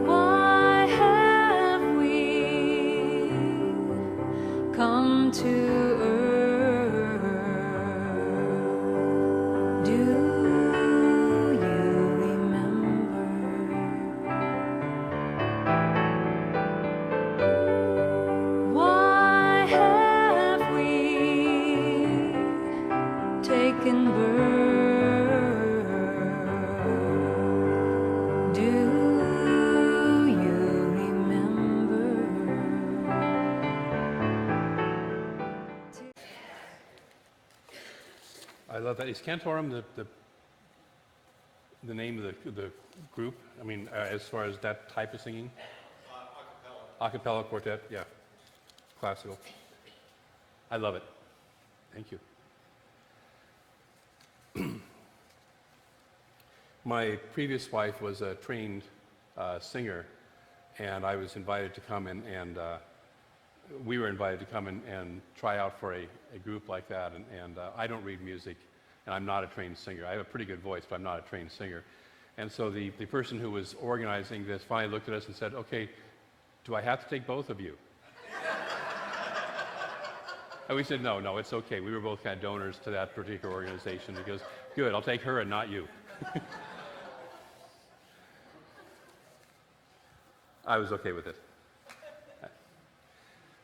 Why have we come to earth? Do you remember? Why have we taken birth? Do you remember? I love that. Is Cantorum the name of the group? I mean, as far as that type of singing? A cappella quartet, yeah. Classical. I love it. Thank you. My previous wife was a trained singer, and I was invited to come and we were invited to come and try out for a group like that. And I don't read music, and I'm not a trained singer. I have a pretty good voice, but I'm not a trained singer. And so the person who was organizing this finally looked at us and said, "Okay, do I have to take both of you?" And we said, no, it's okay. We were both kind of donors to that particular organization. He goes, "Good, I'll take her and not you." I was okay with it.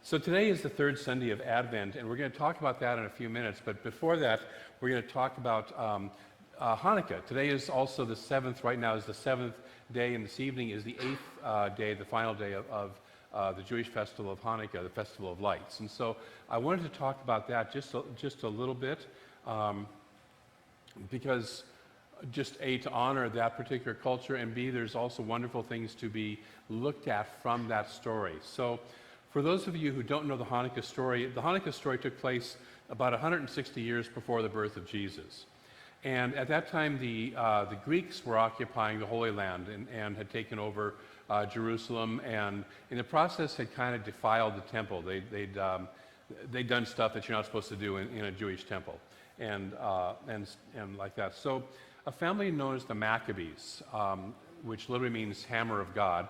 So today is the third Sunday of Advent, and we're going to talk about that in a few minutes. But before that, we're going to talk about Hanukkah. Today is also the seventh. Right now is the seventh day, and this evening is the eighth day, the final day of the Jewish festival of Hanukkah, the Festival of Lights. And so I wanted to talk about that just a little bit, because just A, to honor that particular culture, and B, there's also wonderful things to be looked at from that story. So for those of you who don't know the Hanukkah story took place about 160 years before the birth of Jesus. And at that time, the Greeks were occupying the Holy Land and had taken over Jerusalem, and in the process had kind of defiled the temple. They'd done stuff that you're not supposed to do in a Jewish temple, and like that. So a family known as the Maccabees, which literally means hammer of God,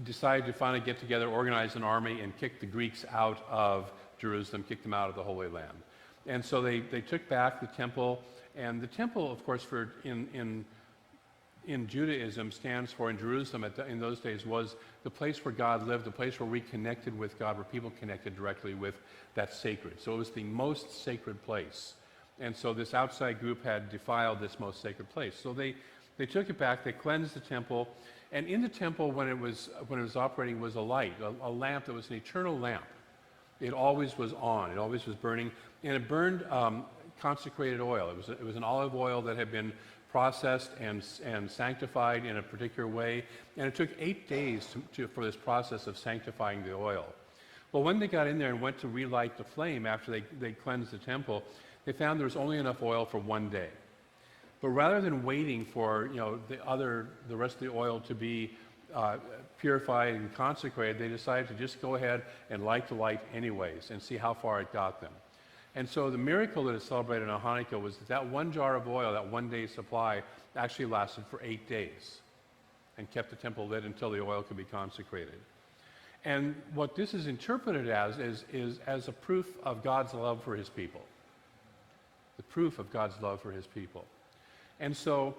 decided to finally get together, organize an army, and kick the Greeks out of Jerusalem, kick them out of the Holy Land. And so they took back the temple, and the temple, of course, in Judaism stands for, in Jerusalem in those days, was the place where God lived, the place where we connected with God, where people connected directly with that sacred. So it was the most sacred place. And so this outside group had defiled this most sacred place. So they took it back, they cleansed the temple, and in the temple, when it was operating, was a light, a lamp that was an eternal lamp. It always was on, it always was burning, and it burned consecrated oil. It was an olive oil that had been processed and sanctified in a particular way, and it took 8 days for this process of sanctifying the oil. Well, when they got in there and went to relight the flame after they cleansed the temple, they found there was only enough oil for 1 day. But rather than waiting for the rest of the oil to be purified and consecrated, they decided to just go ahead and light the light anyways and see how far it got them. And so the miracle that is celebrated on Hanukkah was that one jar of oil, that 1 day supply, actually lasted for 8 days and kept the temple lit until the oil could be consecrated. And what this is interpreted as is as a proof of God's love for his people. The proof of God's love for his people. And so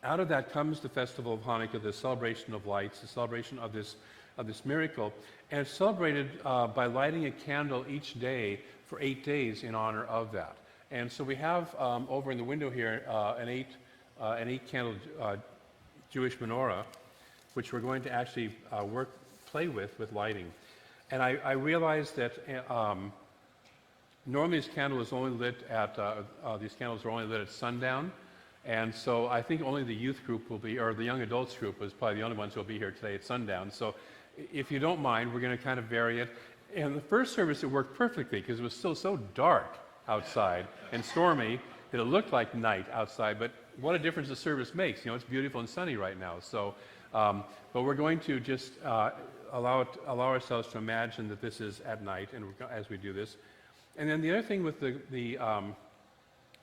out of that comes the festival of Hanukkah, the celebration of lights, the celebration of this miracle, and it's celebrated by lighting a candle each day for 8 days in honor of that. And so we have over in the window here an eight candle Jewish menorah, which we're going to actually play with lighting. And I realized that normally this candle is only lit at these candles are only lit at sundown. And so I think only the youth group will be, or the young adults group is probably the only ones who will be here today at sundown. So if you don't mind, we're going to kind of vary it. And the first service, it worked perfectly because it was still so dark outside and stormy that it looked like night outside. But what a difference the service makes. You know, it's beautiful and sunny right now. So, but we're going to just allow ourselves to imagine that this is at night, and as we do this. And then the other thing with the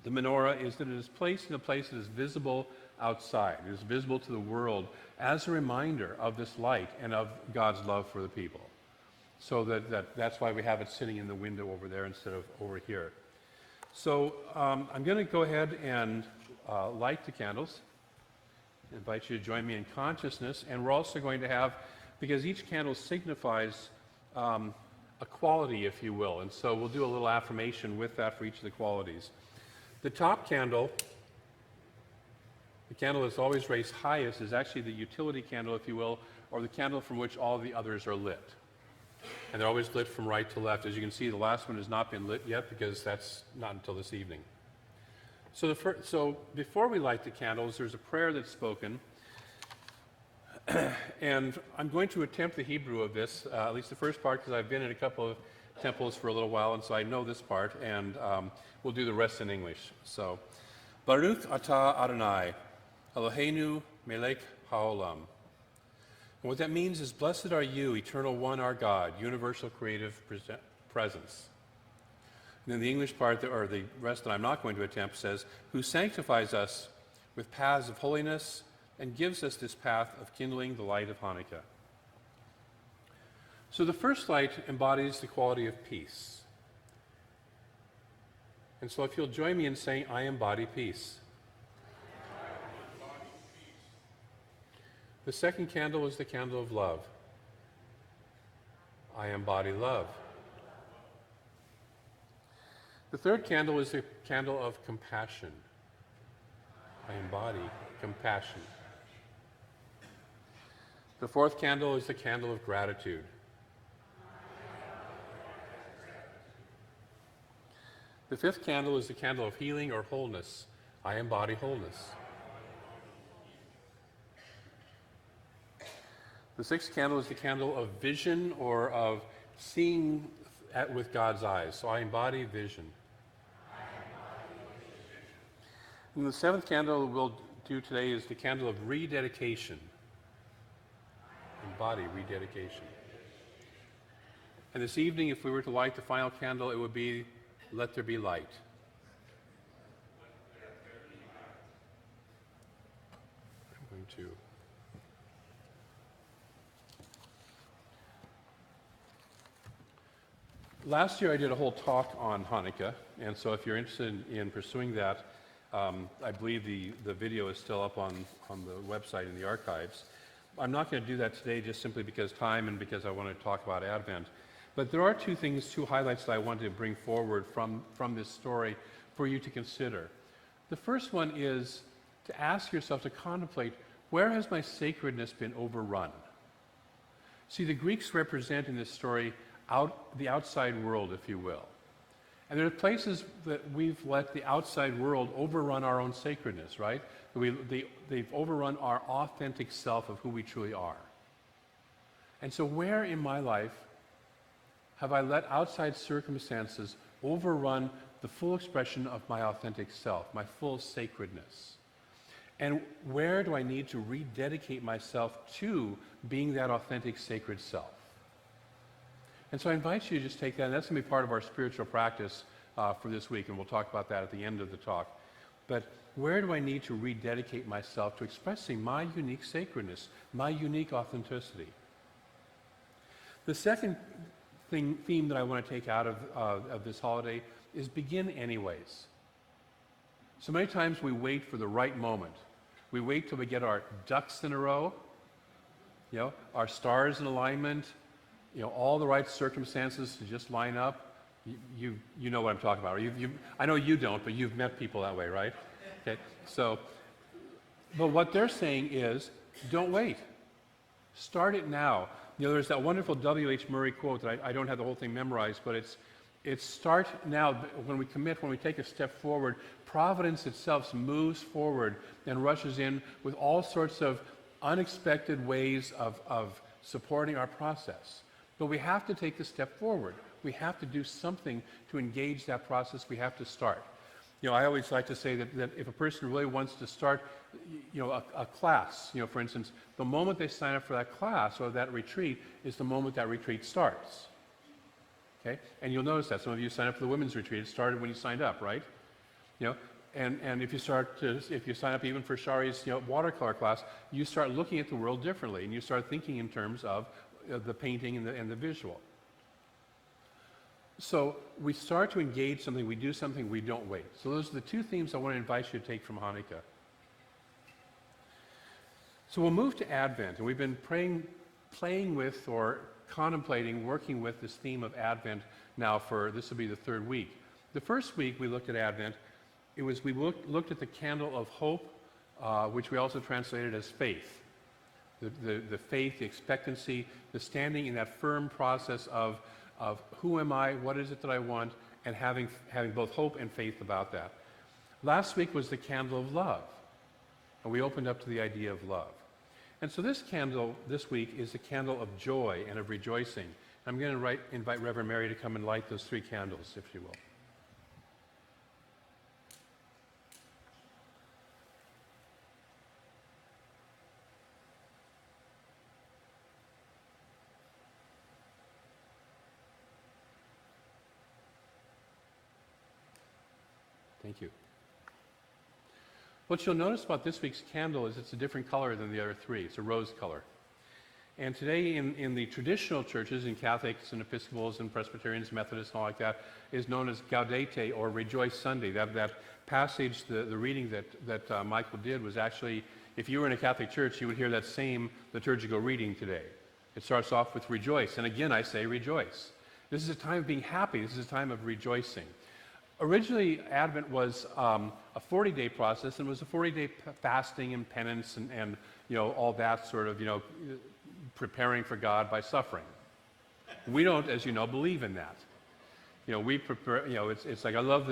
the menorah is that it is placed in a place that is visible outside. It is visible to the world as a reminder of this light and of God's love for the people. So that's why we have it sitting in the window over there instead of over here. So I'm going to go ahead and light the candles. I invite you to join me in consciousness. And we're also going to have, because each candle signifies a quality, if you will. And so we'll do a little affirmation with that for each of the qualities. The top candle, the candle that's always raised highest, is actually the utility candle, if you will, or the candle from which all the others are lit. And they're always lit from right to left. As you can see, the last one has not been lit yet because that's not until this evening. So before we light the candles, there's a prayer that's spoken. And I'm going to attempt the Hebrew of this, at least the first part, because I've been in a couple of temples for a little while, and so I know this part, and we'll do the rest in English. So, Baruch atah Adonai, Eloheinu melech haolam. And what that means is, blessed are you, eternal one, our God, universal creative presence. And then the English part, or the rest that I'm not going to attempt, says, who sanctifies us with paths of holiness and gives us this path of kindling the light of Hanukkah. So the first light embodies the quality of peace. And so if you'll join me in saying, I embody peace. The second candle is the candle of love. I embody love. The third candle is the candle of compassion. I embody compassion. The fourth candle is the candle of gratitude. The fifth candle is the candle of healing or wholeness. I embody wholeness. The sixth candle is the candle of vision or of seeing with God's eyes. So I embody vision. And the seventh candle we'll do today is the candle of rededication. Embody rededication. And this evening, if we were to light the final candle, it would be, let there be light. I'm going to last year I did a whole talk on Hanukkah, and so if you're interested in pursuing that, I believe the video is still up on the website in the archives. I'm not going to do that today just simply because time and because I want to talk about Advent. But there are two highlights that I wanted to bring forward from this story for you to consider. The first one is to ask yourself to contemplate, where has my sacredness been overrun? See, the Greeks represent in this story the outside world, if you will. And there are places that we've let the outside world overrun our own sacredness, right? They've overrun our authentic self of who we truly are. And so where in my life have I let outside circumstances overrun the full expression of my authentic self, my full sacredness? And where do I need to rededicate myself to being that authentic, sacred self? And so I invite you to just take that, and that's going to be part of our spiritual practice for this week, and we'll talk about that at the end of the talk. But where do I need to rededicate myself to expressing my unique sacredness, my unique authenticity? The second theme that I want to take out of this holiday is begin anyways. So many times we wait for the right moment. We wait till we get our ducks in a row, our stars in alignment, all the right circumstances to just line up. You know what I'm talking about. I know you don't, but you've met people that way, right? Okay. So, but what they're saying is, don't wait. Start it now. There's that wonderful W.H. Murray quote that I don't have the whole thing memorized, but it's start now. When we commit, when we take a step forward, providence itself moves forward and rushes in with all sorts of unexpected ways of supporting our process. But we have to take the step forward. We have to do something to engage that process. We have to start. I always like to say that if a person really wants to start, a class, for instance, the moment they sign up for that class or that retreat is the moment that retreat starts. Okay? And you'll notice that. Some of you signed up for the women's retreat. It started when you signed up, right? You know, and if you sign up even for Shari's watercolor class, you start looking at the world differently, and you start thinking in terms of the painting and the visual. So we start to engage something, we do something, we don't wait. So those are the two themes I want to invite you to take from Hanukkah. So we'll move to Advent, and we've been playing with or contemplating, working with this theme of Advent now this will be the third week. The first week we looked at Advent, we looked at the candle of hope, which we also translated as faith. The faith, the expectancy, the standing in that firm process of who am I, what is it that I want, and having both hope and faith about that. Last week was the candle of love, and we opened up to the idea of love. And so this candle this week is the candle of joy and of rejoicing. I'm going to invite Reverend Mary to come and light those three candles, if you will. Thank you. What you'll notice about this week's candle is it's a different color than the other three. It's a rose color. And today in the traditional churches, in Catholics and Episcopals and Presbyterians, Methodists, and all like that, is known as Gaudete or Rejoice Sunday. That passage, the reading that Michael did was actually, if you were in a Catholic church, you would hear that same liturgical reading today. It starts off with rejoice. And again, I say rejoice. This is a time of being happy. This is a time of rejoicing. Originally, Advent was a 40-day process, and it was a 40-day fasting and penance and all that sort of, preparing for God by suffering. We don't, as you know, believe in that. We prepare, it's like I love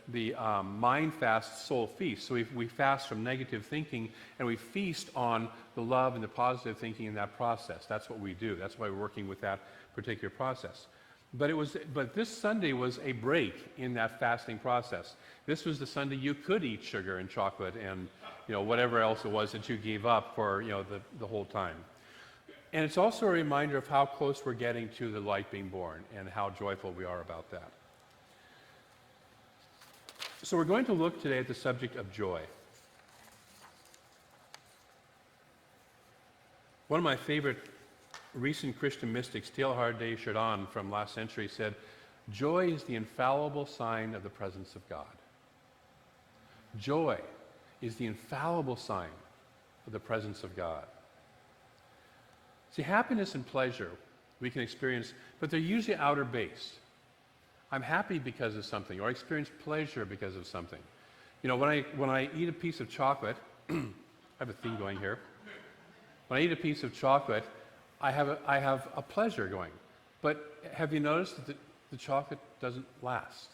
the mind fast, soul feast. So we fast from negative thinking, and we feast on the love and the positive thinking in that process. That's what we do. That's why we're working with that particular process. But this Sunday was a break in that fasting process. This was the Sunday you could eat sugar and chocolate and whatever else it was that you gave up for the whole time. And it's also a reminder of how close we're getting to the light being born and how joyful we are about that. So we're going to look today at the subject of joy. One of my favorite recent Christian mystics, Teilhard de Chardin from last century, said, "Joy is the infallible sign of the presence of God." Joy is the infallible sign of the presence of God. See, happiness and pleasure we can experience, but they're usually outer based. I'm happy because of something, or I experience pleasure because of something. When I eat a piece of chocolate, I have a theme going here. When I eat a piece of chocolate, I have a pleasure going. But have you noticed that the chocolate doesn't last?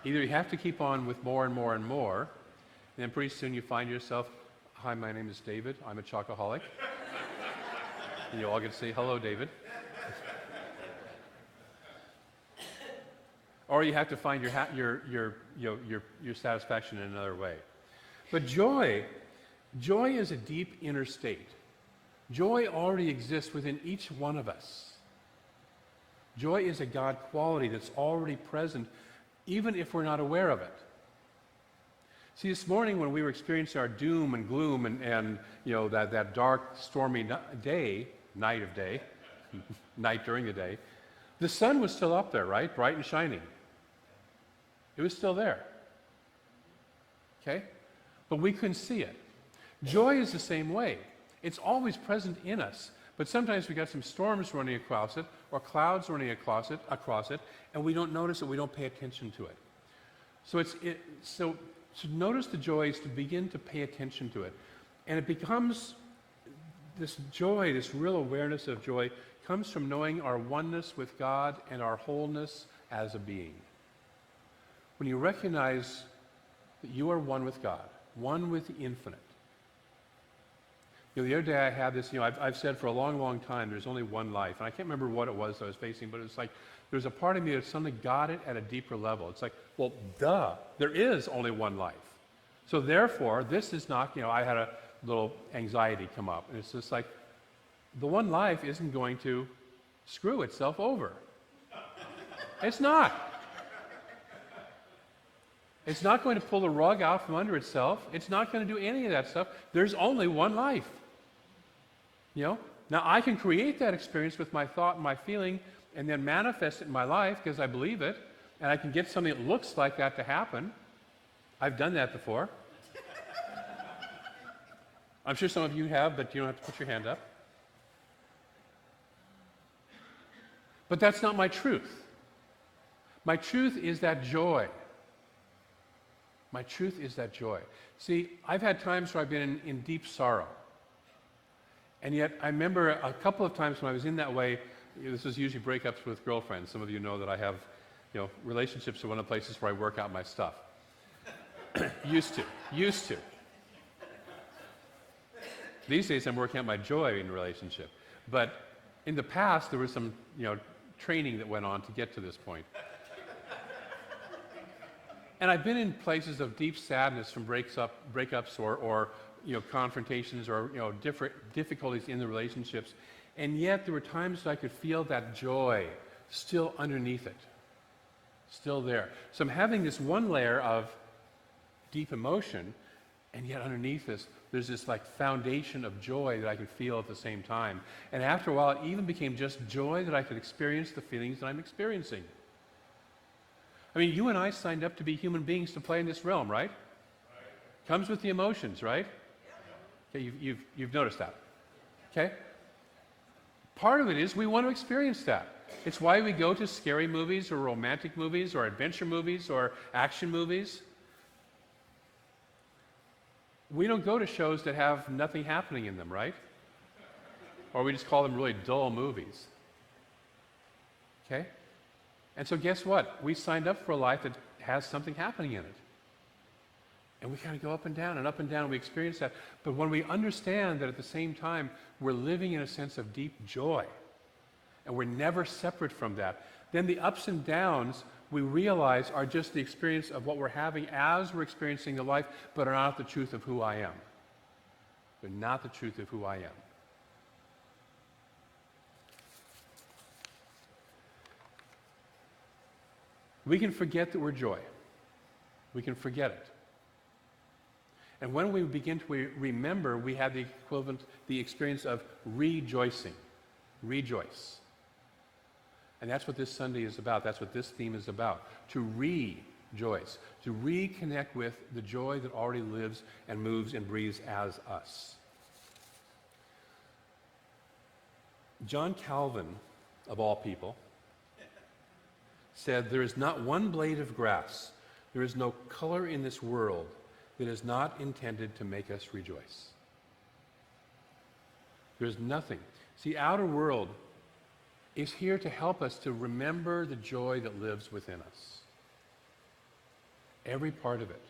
Either you have to keep on with more and more and more, and then pretty soon you find yourself, "Hi, my name is David. I'm a chocoholic." And you all get to say, "Hello, David." Or you have to find your satisfaction in another way. But joy is a deep inner state. Joy already exists within each one of us. Joy is a God quality that's already present, even if we're not aware of it. See, this morning when we were experiencing our doom and gloom and that dark, stormy night during the day, the sun was still up there, right? Bright and shining. It was still there. Okay? But we couldn't see it. Joy is the same way. It's always present in us, but sometimes we got some storms running across it or clouds running across it, and we don't notice it, we don't pay attention to it. So to notice the joy is to begin to pay attention to it. And it becomes this joy, this real awareness of joy comes from knowing our oneness with God and our wholeness as a being. When you recognize that you are one with God, one with the infinite. The other day I had this, I've said for a long, long time, there's only one life. And I can't remember what it was I was facing, but it's like there's a part of me that suddenly got it at a deeper level. It's like, well, duh, there is only one life. So therefore, this is not, I had a little anxiety come up. And it's just like, the one life isn't going to screw itself over. It's not. It's not going to pull the rug out from under itself. It's not going to do any of that stuff. There's only one life. You know? Now, I can create that experience with my thought and my feeling and then manifest it in my life because I believe it, and I can get something that looks like that to happen. I've done that before. I'm sure some of you have, but you don't have to put your hand up. But that's not my truth. My truth is that joy. My truth is that joy. See, I've had times where I've been in deep sorrow. And yet, I remember a couple of times when I was in that way. This is usually breakups with girlfriends. Some of you know that I have, relationships are one of the places where I work out my stuff. Used to. These days, I'm working out my joy in a relationship. But in the past, there was some, training that went on to get to this point. And I've been in places of deep sadness from breakups or confrontations or different difficulties in the relationships, and yet there were times that I could feel that joy still underneath it, still there. So I'm having this one layer of deep emotion, and yet underneath this, there's this like foundation of joy that I could feel at the same time. And after a while, it even became just joy that I could experience the feelings that I'm experiencing. I mean, you and I signed up to be human beings to play in this realm, right? Comes with the emotions, right? Okay, you've noticed that. Okay? Part of it is we want to experience that. It's why we go to scary movies or romantic movies or adventure movies or action movies. We don't go to shows that have nothing happening in them, right? Or we just call them really dull movies. Okay? And so guess what? We signed up for a life that has something happening in it. And we kind of go up and down, and we experience that. But when we understand that at the same time, we're living in a sense of deep joy, and we're never separate from that, then the ups and downs we realize are just the experience of what we're having as we're experiencing the life, but are not the truth of who I am. They're not the truth of who I am. We can forget that we're joy. We can forget it. And when we begin to remember, we have the equivalent, the experience of rejoicing. Rejoice. And that's what this Sunday is about. That's what this theme is about. To rejoice. To reconnect with the joy that already lives and moves and breathes as us. John Calvin, of all people, said, "There is not one blade of grass, there is no color in this world that is not intended to make us rejoice." There's nothing. See, outer world is here to help us to remember the joy that lives within us. Every part of it.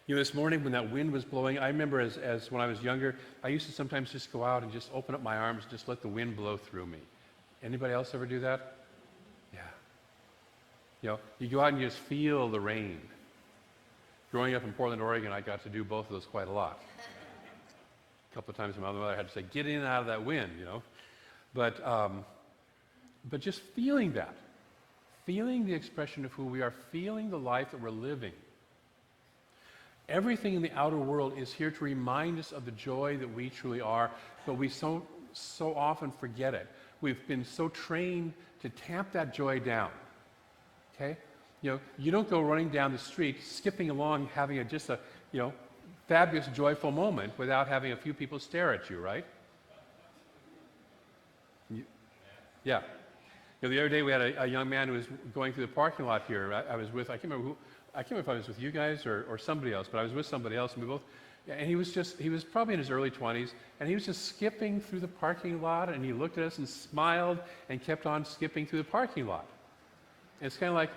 This morning when that wind was blowing, I remember as when I was younger, I used to sometimes just go out and just open up my arms and just let the wind blow through me. Anybody else ever do that? Yeah. You go out and you just feel the rain. Growing up in Portland, Oregon, I got to do both of those quite a lot. A couple of times my mother had to say, "Get in and out of that wind," But just feeling that, feeling the expression of who we are, feeling the life that we're living. Everything in the outer world is here to remind us of the joy that we truly are, but we so often forget it. We've been so trained to tamp that joy down. Okay? You don't go running down the street, skipping along, having just a fabulous, joyful moment without having a few people stare at you, right? Yeah. The other day we had a young man who was going through the parking lot here. I was with, I can't remember if I was with you guys or somebody else, but I was with somebody else, and we both, and he was probably in his early 20s, and he was just skipping through the parking lot, and he looked at us and smiled and kept on skipping through the parking lot. And it's kind of like,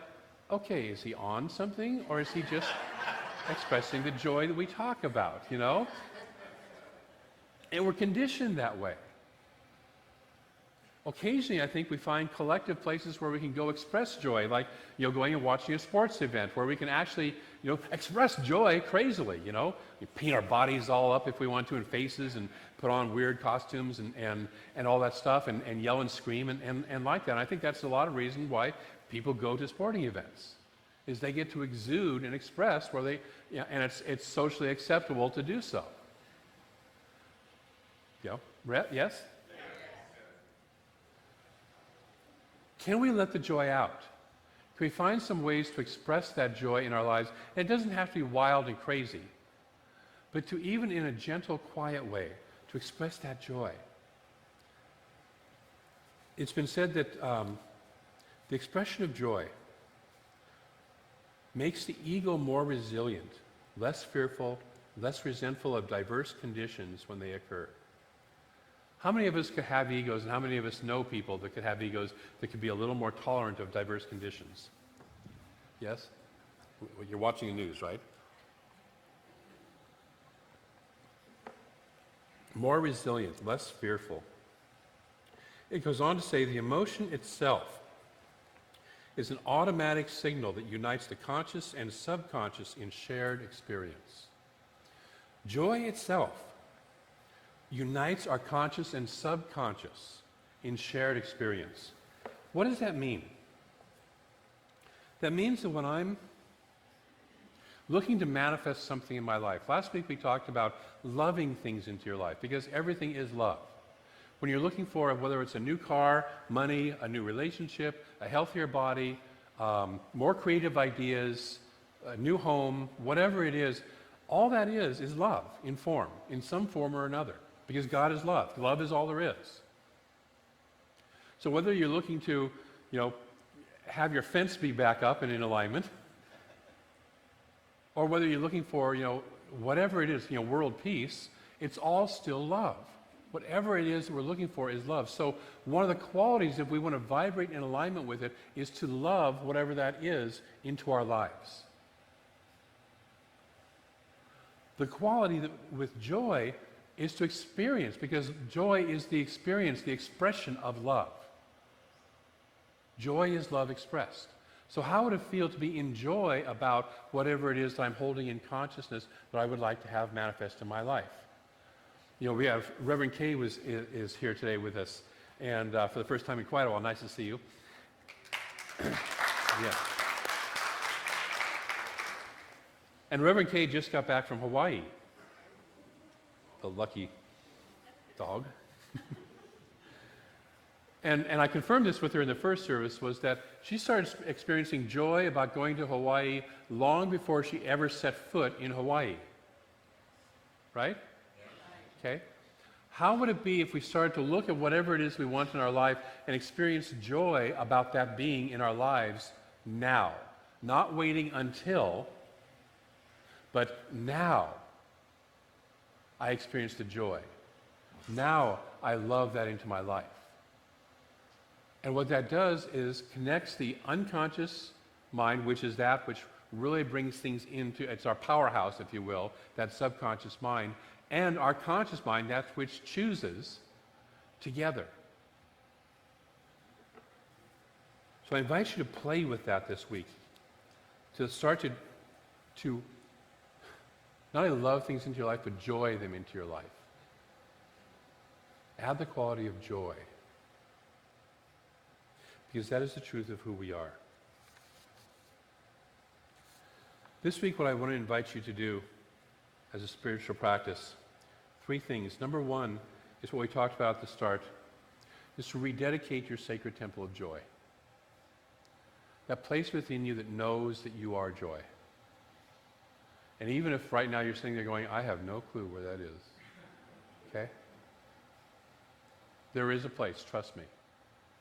okay, is he on something, or is he just expressing the joy that we talk about, And we're conditioned that way. Occasionally, I think we find collective places where we can go express joy, like, going and watching a sports event where we can actually, express joy crazily, We paint our bodies all up if we want to in faces and put on weird costumes and all that stuff and yell and scream and like that. And I think that's a lot of reason why people go to sporting events. is they get to exude and express where they, and it's socially acceptable to do so. Rhett, yes? Can we let the joy out? Can we find some ways to express that joy in our lives? And it doesn't have to be wild and crazy, but to even in a gentle, quiet way, to express that joy. It's been said that the expression of joy makes the ego more resilient, less fearful, less resentful of diverse conditions when they occur. How many of us could have egos, and how many of us know people that could have egos that could be a little more tolerant of diverse conditions? Yes? You're watching the news, right? More resilient, less fearful. It goes on to say the emotion itself is an automatic signal that unites the conscious and subconscious in shared experience. Joy itself unites our conscious and subconscious in shared experience. What does that mean? That means that when I'm looking to manifest something in my life, last week we talked about loving things into your life, because everything is love. When you're looking for, whether it's a new car, money, a new relationship, a healthier body, more creative ideas, a new home, whatever it is, all that is love in form, in some form or another, because God is love. Love is all there is. So whether you're looking to, have your fence be back up and in alignment, or whether you're looking for, whatever it is, world peace, it's all still love. Whatever it is that we're looking for is love. So one of the qualities, if we want to vibrate in alignment with it, is to love whatever that is into our lives. The quality with joy is to experience, because joy is the experience, the expression of love. Joy is love expressed. So how would it feel to be in joy about whatever it is that I'm holding in consciousness that I would like to have manifest in my life? We have Reverend Kay is here today with us, and for the first time in quite a while. Nice to see you. Yeah. And Reverend Kay just got back from Hawaii. The lucky dog. And I confirmed this with her in the first service, was that she started experiencing joy about going to Hawaii long before she ever set foot in Hawaii. Right? Okay? How would it be if we started to look at whatever it is we want in our life and experience joy about that being in our lives now? Not waiting until, but now I experience the joy. Now I love that into my life. And what that does is connects the unconscious mind, which is that which really brings things into, it's our powerhouse, if you will, that subconscious mind, and our conscious mind, that which chooses, together. So I invite you to play with that this week, to start to not only love things into your life, but joy them into your life. Add the quality of joy, because that is the truth of who we are. This week, what I want to invite you to do as a spiritual practice, 3 things. Number 1 is what we talked about at the start, is to rededicate your sacred temple of joy. That place within you that knows that you are joy. And even if right now you're sitting there going, I have no clue where that is. Okay? There is a place, trust me.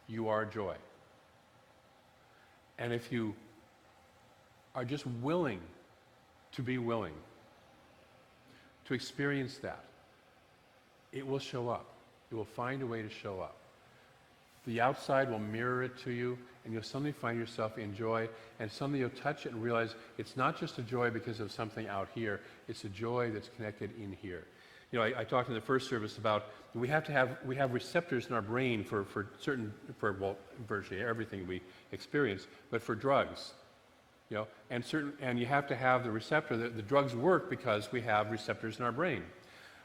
You are joy. And if you are just willing to be willing to experience that, it will show up. It will find a way to show up. The outside will mirror it to you, and you'll suddenly find yourself in joy, and suddenly you'll touch it and realize it's not just a joy because of something out here, it's a joy that's connected in here. I talked in the first service about we have receptors in our brain for virtually everything we experience, but for drugs, and you have to have the receptor. The drugs work because we have receptors in our brain.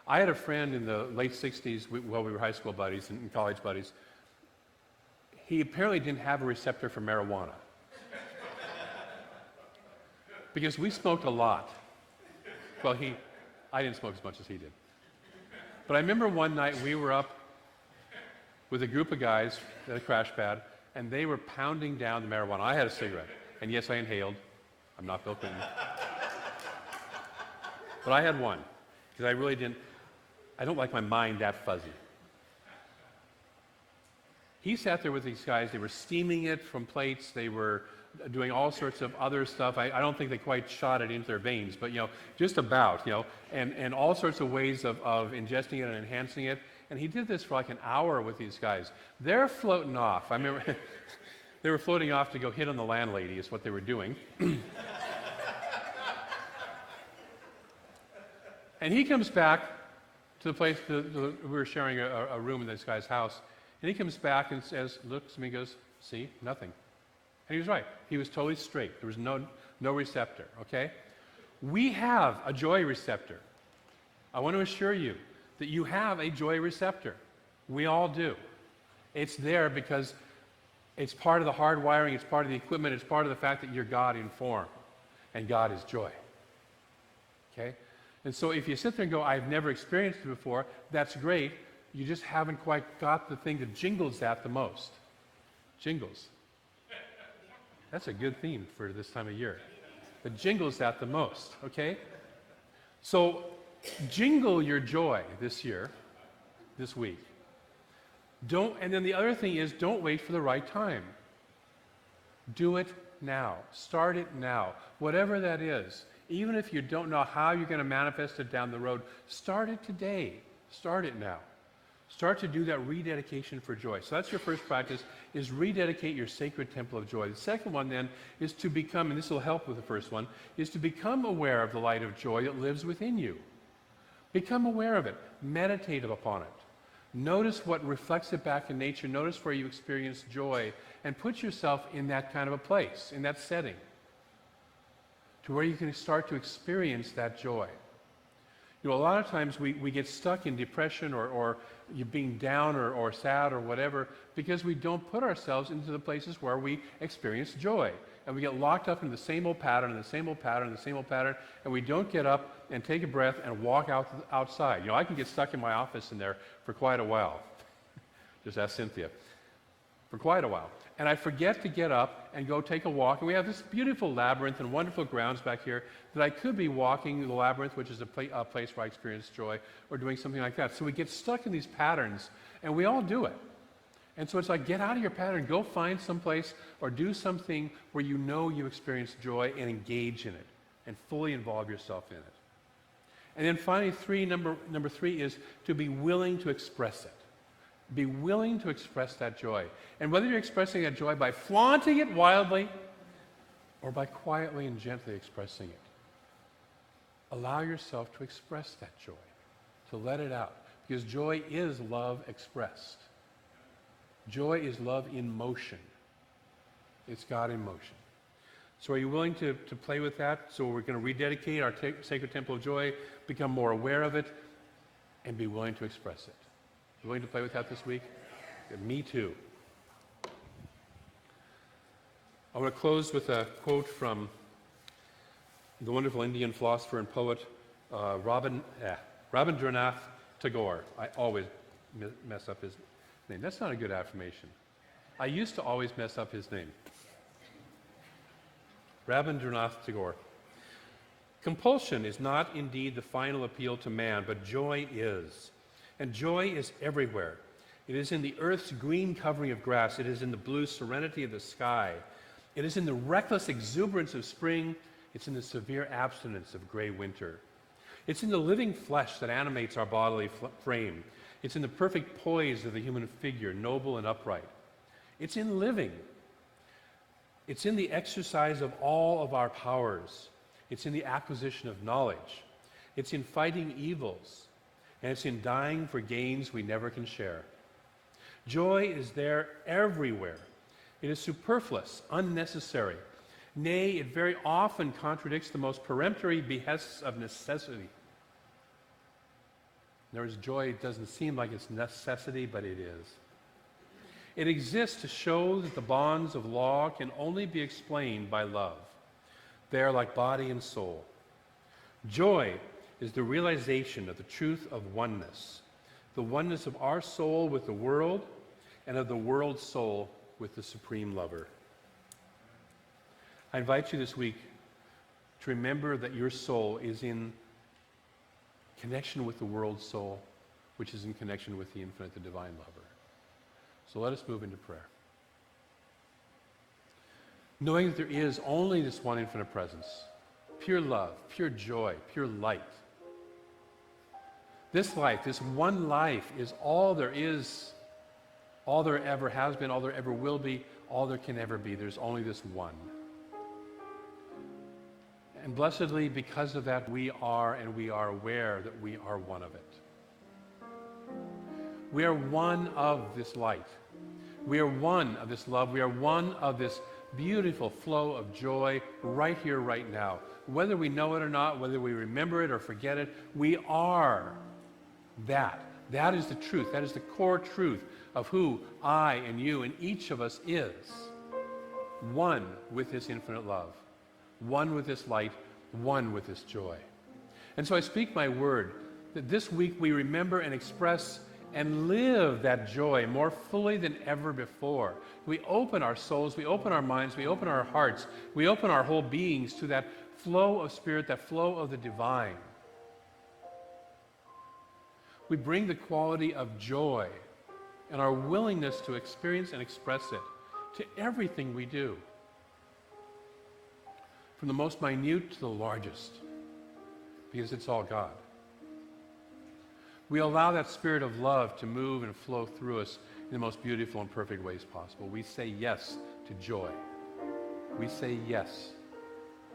I had a friend in the late 60s, we were high school buddies and college buddies. He apparently didn't have a receptor for marijuana. because we smoked a lot. Well, I didn't smoke as much as he did. But I remember one night we were up with a group of guys at a crash pad, and they were pounding down the marijuana. I had a cigarette, and yes, I inhaled. I'm not Bill Clinton. But I had one, because I don't like my mind that fuzzy. He sat there with these guys. They were steaming it from plates. They were doing all sorts of other stuff. I don't think they quite shot it into their veins, but, just about, and all sorts of ways of ingesting it and enhancing it. And he did this for like an hour with these guys. They're floating off. I remember they were floating off to go hit on the landlady is what they were doing. And he comes back to the place, we were sharing a room in this guy's house, and he comes back and looks at me and goes, see, nothing. And he was right. He was totally straight. There was no receptor, okay? We have a joy receptor. I want to assure you that you have a joy receptor. We all do. It's there because it's part of the hardwiring, it's part of the equipment, it's part of the fact that you're God in form, and God is joy. Okay? And so if you sit there and go, I've never experienced it before, that's great. You just haven't quite got the thing that jingles that the most. Jingles. That's a good theme for this time of year. That jingles that the most, okay? So jingle your joy this year, this week. And then the other thing is, don't wait for the right time. Do it now. Start it now. Whatever that is. Even if you don't know how you're going to manifest it down the road, start it today. Start it now. Start to do that rededication for joy. So that's your first practice, is rededicate your sacred temple of joy. The second one then is to become, and this will help with the first one, is to become aware of the light of joy that lives within you. Become aware of it. Meditate upon it. Notice what reflects it back in nature. Notice where you experience joy, and put yourself in that kind of a place, in that setting, to where you can start to experience that joy. A lot of times we get stuck in depression or you being down or sad or whatever because we don't put ourselves into the places where we experience joy. And we get locked up in the same old pattern and the same old pattern and the same old pattern, and we don't get up and take a breath and walk outside. I can get stuck in my office in there for quite a while. Just ask Cynthia. For quite a while. And I forget to get up and go take a walk. And we have this beautiful labyrinth and wonderful grounds back here that I could be walking the labyrinth, which is a place where I experience joy, or doing something like that. So we get stuck in these patterns, and we all do it. And so it's like, get out of your pattern, go find some place or do something where you know you experience joy and engage in it and fully involve yourself in it. And then finally, number three is to be willing to express it. Be willing to express that joy. And whether you're expressing that joy by flaunting it wildly or by quietly and gently expressing it, allow yourself to express that joy, to let it out. Because joy is love expressed. Joy is love in motion. It's God in motion. So are you willing to play with that? So we're going to rededicate our sacred temple of joy, become more aware of it, and be willing to express it. You willing to play with that this week? Good. Me too. I want to close with a quote from the wonderful Indian philosopher and poet Rabindranath Tagore. I always mess up his name. That's not a good affirmation. I used to always mess up his name. Rabindranath Tagore. Compulsion is not indeed the final appeal to man, but joy is. And joy is everywhere. It is in the earth's green covering of grass. It is in the blue serenity of the sky. It is in the reckless exuberance of spring. It's in the severe abstinence of gray winter. It's in the living flesh that animates our bodily frame. It's in the perfect poise of the human figure, noble and upright. It's in living. It's in the exercise of all of our powers. It's in the acquisition of knowledge. It's in fighting evils. And it's in dying for gains we never can share. Joy is there everywhere. It is superfluous, unnecessary. Nay, it very often contradicts the most peremptory behests of necessity. In other words, joy doesn't seem like it's necessity, but it is. It exists to show that the bonds of law can only be explained by love. They are like body and soul. Joy is the realization of the truth of oneness, the oneness of our soul with the world and of the world's soul with the Supreme Lover. I invite you this week to remember that your soul is in connection with the world's soul, which is in connection with the infinite, the divine lover. So let us move into prayer. Knowing that there is only this one infinite presence, pure love, pure joy, pure light. This life, this one life, is all there is, all there ever has been, all there ever will be, all there can ever be. There's only this one. And blessedly, because of that, we are aware that we are one of it. We are one of this light. We are one of this love. We are one of this beautiful flow of joy right here, right now. Whether we know it or not, whether we remember it or forget it, we are that. That is the truth. That is the core truth of who I and you and each of us is. One with this infinite love. One with this light, one with this joy. And so I speak my word that this week we remember and express and live that joy more fully than ever before. We open our souls, we open our minds, we open our hearts, we open our whole beings to that flow of spirit, that flow of the divine. We bring the quality of joy and our willingness to experience and express it to everything we do. From the most minute to the largest, because it's all God. We allow that spirit of love to move and flow through us in the most beautiful and perfect ways possible. We say yes to joy. We say yes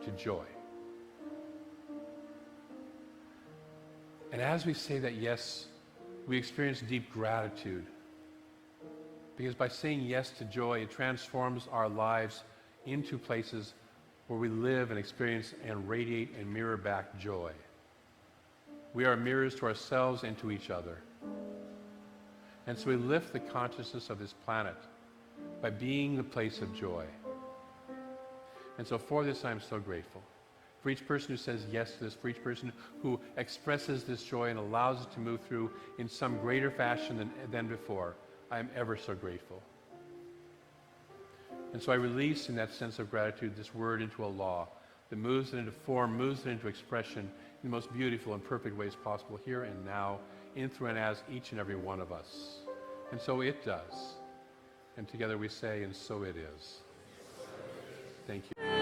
to joy. And as we say that yes, we experience deep gratitude. Because by saying yes to joy, it transforms our lives into places where we live and experience and radiate and mirror back joy. We are mirrors to ourselves and to each other. And so we lift the consciousness of this planet by being the place of joy. And so for this, I'm so grateful. For each person who says yes to this, for each person who expresses this joy and allows it to move through in some greater fashion than before, I am ever so grateful. And so I release in that sense of gratitude this word into a law that moves it into form, moves it into expression in the most beautiful and perfect ways possible here and now, in, through, and as each and every one of us. And so it does. And together we say, and so it is. Thank you.